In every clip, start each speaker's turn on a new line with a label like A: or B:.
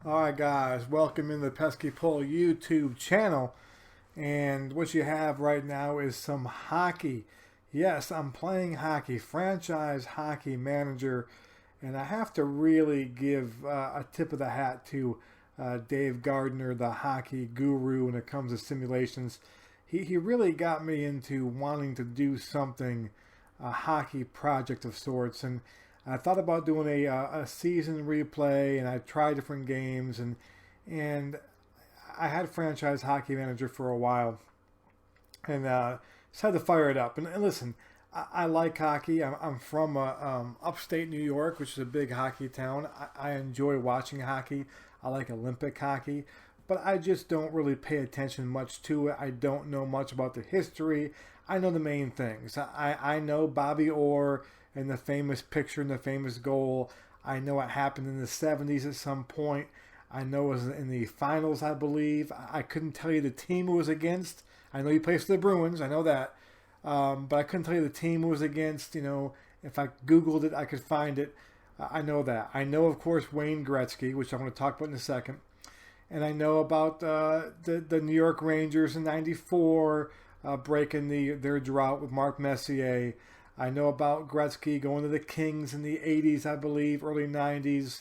A: Alright guys, welcome in the Pesky Pull YouTube channel. And what you have right now is some hockey. Yes, I'm playing hockey, franchise hockey manager. And I have to really give a tip of the hat to Dave Gardner, the hockey guru when it comes to simulations. He really got me into wanting to do something, a hockey project of sorts. And I thought about doing a season replay, and I tried different games, and I had franchise hockey manager for a while, and decided to fire it up. And listen, I like hockey. I'm from upstate New York, which is a big hockey town. I enjoy watching hockey. I like Olympic hockey, but I just don't really pay attention much to it. I don't know much about the history. I know the main things. I know Bobby Orr and the famous picture and the famous goal. I know it happened in the 70s at some point. I know it was in the finals, I believe. I couldn't tell you the team it was against. I know he plays for the Bruins. I know that. But I couldn't tell you the team it was against. You know, if I Googled it, I could find it. I know that. I know, of course, Wayne Gretzky, which I'm going to talk about in a second. And I know about the New York Rangers in '94 breaking their drought with Mark Messier. I know about Gretzky going to the Kings in the 80s, I believe, early 90s.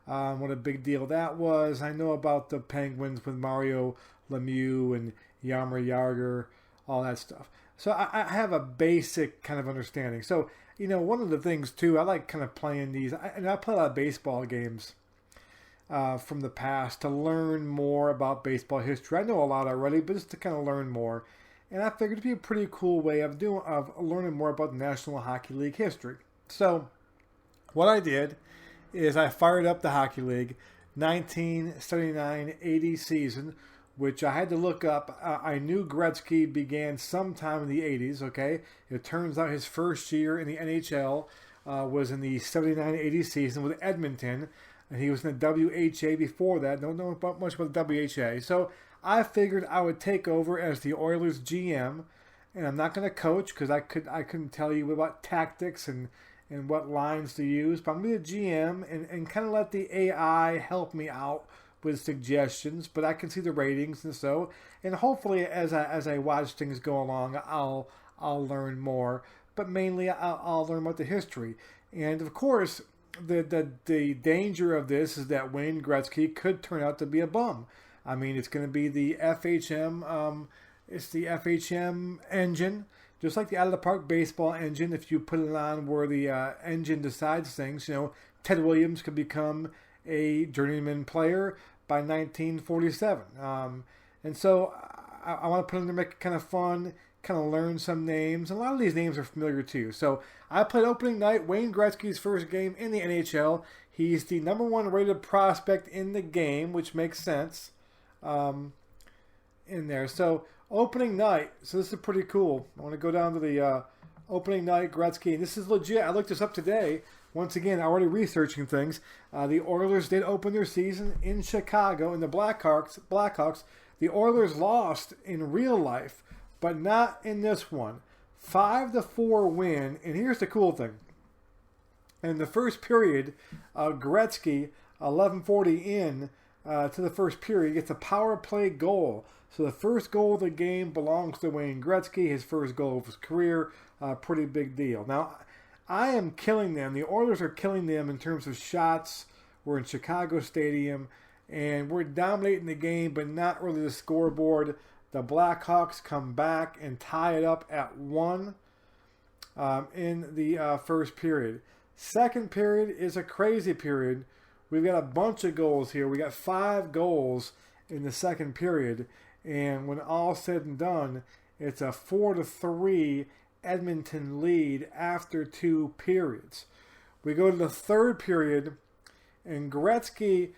A: What a big deal that was. I know about the Penguins with Mario Lemieux and Jaromir Jagr, all that stuff. So I have a basic kind of understanding. So, you know, one of the things, too, I like kind of playing these. And I play a lot of baseball games from the past to learn more about baseball history. I know a lot already, but just to kind of learn more. And I figured it'd be a pretty cool way of learning more about the National Hockey League history. So what I did is I fired up the Hockey League 1979-80 season, which I had to look up. I knew Gretzky began sometime in the 80s, okay? It turns out his first year in the NHL was in the 79-80 season with Edmonton, and he was in the WHA before that. Don't know much about the WHA. So I figured I would take over as the Oilers GM, and I'm not going to coach because I couldn't tell you about tactics and what lines to use, but I'm going to be the GM and kind of let the AI help me out with suggestions, but I can see the ratings and hopefully as I watch things go along, I'll learn more, but mainly I'll learn about the history. And of course, the danger of this is that Wayne Gretzky could turn out to be a bum. I mean, it's going to be the FHM. It's the FHM engine, just like the out of the park baseball engine. If you put it on where the engine decides things, you know, Ted Williams could become a journeyman player by 1947. And so I want to put in there, make it kind of fun, kind of learn some names. A lot of these names are familiar too. So I played opening night, Wayne Gretzky's first game in the NHL. He's the #1 rated prospect in the game, which makes sense. In there. So opening night. So this is pretty cool. I want to go down to the opening night Gretzky. And this is legit. I looked this up today. Once again, already researching things. The Oilers did open their season in Chicago, and the Blackhawks. The Oilers lost in real life, but not in this one. 5-4 win. And here's the cool thing. In the first period, Gretzky, 11:40 in, to the first period, gets a power play goal. So the first goal of the game belongs to Wayne Gretzky, his first goal of his career. Pretty big deal. Now, I am killing them. The Oilers are killing them in terms of shots. We're in Chicago Stadium, and we're dominating the game, but not really the scoreboard. The Blackhawks come back and tie it up at 1 in the first period. Second period is a crazy period. We've got a bunch of goals here. We got 5 goals in the second period. And when all's said and done, it's a 4-3 Edmonton lead after 2 periods. We go to the third period, and Gretzky,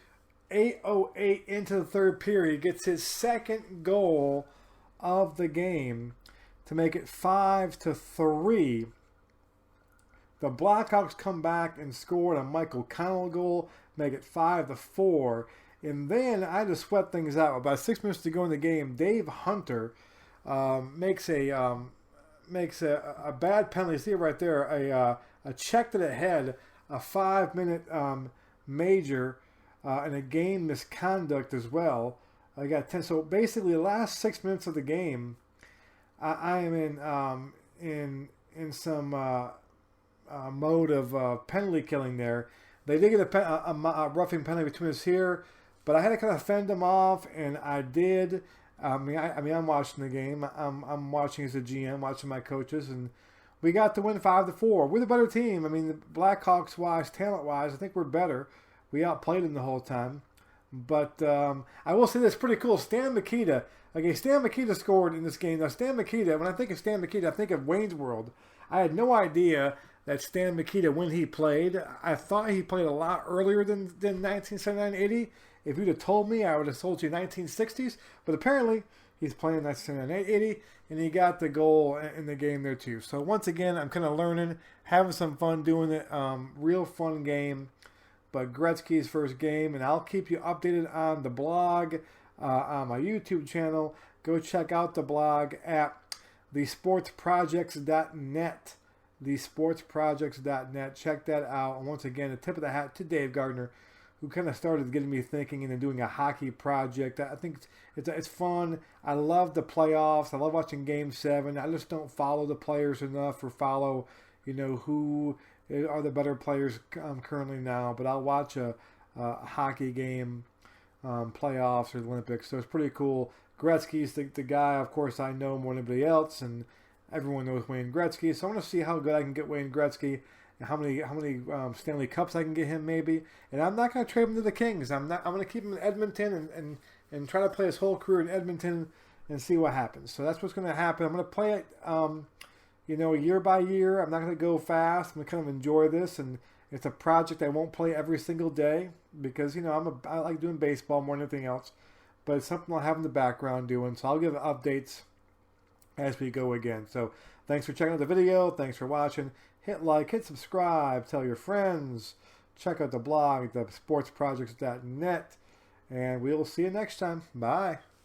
A: 8:08 into the third period, gets his second goal of the game to make it 5-3. The Blackhawks come back and score a Michael Connell goal, make it 5-4. And then I had to sweat things out. About 6 minutes to go in the game, Dave Hunter makes a bad penalty. See it right there, a check to the head, a 5-minute major and a game misconduct as well. I got 10. So basically, the last 6 minutes of the game, I am in some mode of penalty killing there. They did get a roughing penalty between us here, but I had to kind of fend them off, and I did. I'm watching the game. I'm watching as a GM, watching my coaches, and we got to win 5-4. We're the better team. I mean, the Blackhawks wise, talent wise, I think we're better. We outplayed them the whole time. But I will say this, pretty cool. Stan Mikita. Okay, Stan Mikita scored in this game. Now, Stan Mikita, when I think of Stan Mikita, I think of Wayne's World. I had no idea that Stan Mikita, when he played, I thought he played a lot earlier than 1979-80. If you'd have told me, I would have told you 1960s. But apparently, he's playing 1979-80, and he got the goal in the game there too. So once again, I'm kind of learning, having some fun doing it. Real fun game. But Gretzky's first game, and I'll keep you updated on the blog, on my YouTube channel. Go check out the blog at thesportsprojects.net. Thesportsprojects.net. Check that out. And once again, a tip of the hat to Dave Gardner, who kind of started getting me thinking and then doing a hockey project. I think it's fun. I love the playoffs. I love watching Game 7. I just don't follow the players enough or follow, who are the better players currently now. But I'll watch a hockey game, playoffs or the Olympics. So it's pretty cool. Gretzky's the guy, of course, I know more than anybody else, and everyone knows Wayne Gretzky. So I want to see how good I can get Wayne Gretzky, and how many Stanley Cups I can get him maybe. And I'm not going to trade him to the Kings. I'm going to keep him in Edmonton and try to play his whole career in Edmonton and see what happens. So that's what's going to happen. I'm going to play it, year by year. I'm not going to go fast. I'm going to kind of enjoy this, and it's a project I won't play every single day because I like doing baseball more than anything else. But it's something I'll have in the background doing. So I'll give updates as we go again. So thanks for checking out the video. Thanks for watching. Hit like, hit subscribe, tell your friends. Check out the blog, thesportsprojects.net. And we'll see you next time. Bye.